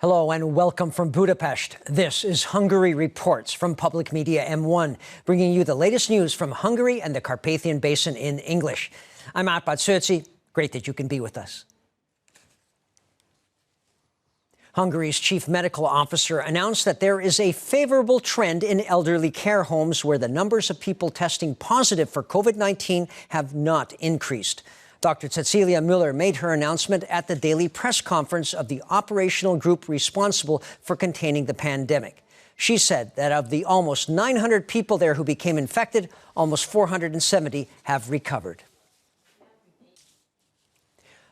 Hello and welcome from Budapest. This is Hungary Reports from Public Media M1, bringing you the latest news from Hungary and the Carpathian Basin in English. I'm Árpád Szőci. Great that you can be with us. Hungary's chief medical officer announced that there is a favorable trend in elderly care homes where the numbers of people testing positive for COVID-19 have not increased. Dr. Cecilia Müller made her announcement at the daily press conference of the operational group responsible for containing the pandemic. She said that of the almost 900 people there who became infected, almost 470 have recovered.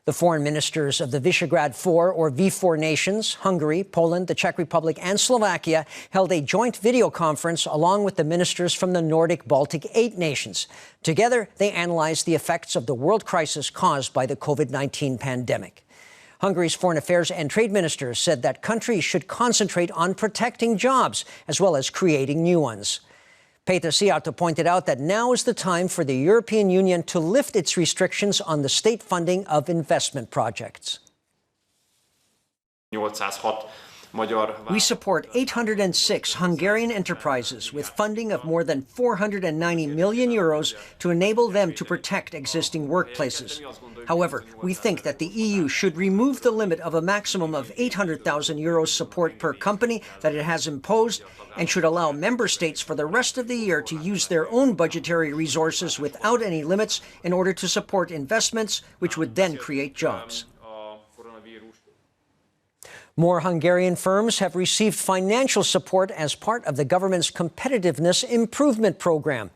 The foreign ministers of the Visegrad Four, or V4 nations, Hungary, Poland, the Czech Republic and Slovakia, held a joint video conference along with the ministers from the Nordic Baltic 8 nations. Together, they analyzed the effects of the world crisis caused by the COVID-19 pandemic. Hungary's foreign affairs and trade ministers said that countries should concentrate on protecting jobs as well as creating new ones. Péter Szijjártó pointed out that now is the time for the European Union to lift its restrictions on the state funding of investment projects. We support 806 Hungarian enterprises with funding of more than 490 million euros to enable them to protect existing workplaces. However, we think that the EU should remove the limit of a maximum of 800,000 euros support per company that it has imposed and should allow member states for the rest of the year to use their own budgetary resources without any limits in order to support investments, which would then create jobs. More Hungarian firms have received financial support as part of the government's competitiveness improvement program.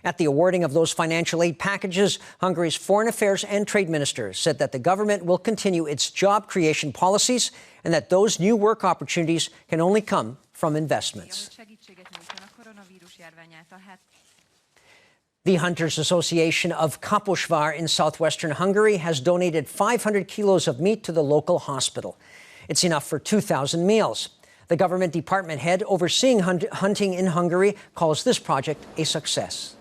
At the awarding of those financial aid packages, Hungary's foreign affairs and trade minister said that the government will continue its job creation policies and that those new work opportunities can only come from investments. The Hunters Association of Kaposvár in southwestern Hungary has donated 500 kilos of meat to the local hospital. It's enough for 2,000 meals. The government department head overseeing hunting in Hungary calls this project a success.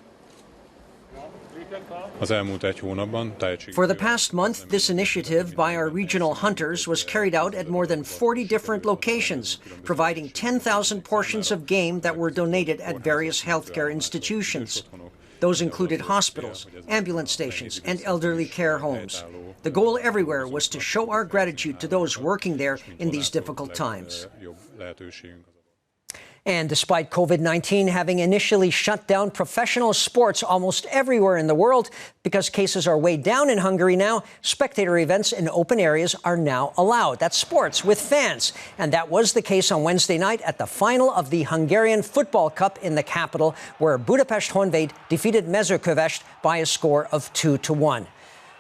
For the past month, this initiative by our regional hunters was carried out at more than 40 different locations, providing 10,000 portions of game that were donated at various healthcare institutions. Those included hospitals, ambulance stations, and elderly care homes. The goal everywhere was to show our gratitude to those working there in these difficult times. And despite COVID-19 having initially shut down professional sports almost everywhere in the world, because cases are way down in Hungary now, spectator events in open areas are now allowed. That's sports with fans. And that was the case on Wednesday night at the final of the Hungarian Football Cup in the capital, where Budapest Honvéd defeated Mezőkövesd by a score of 2-1.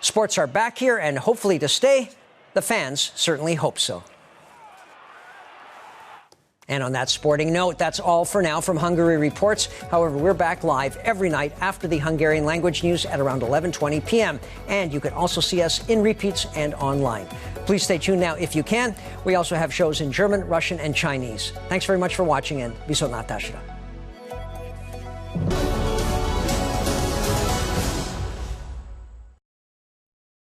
Sports are back here and hopefully to stay. The fans certainly hope so. And on that sporting note, that's all for now from Hungary Reports. However, we're back live every night after the Hungarian language news at around 11:20 p.m. And you can also see us in repeats and online. Please stay tuned now if you can. We also have shows in German, Russian, and Chinese. Thanks very much for watching and viszontlátásra.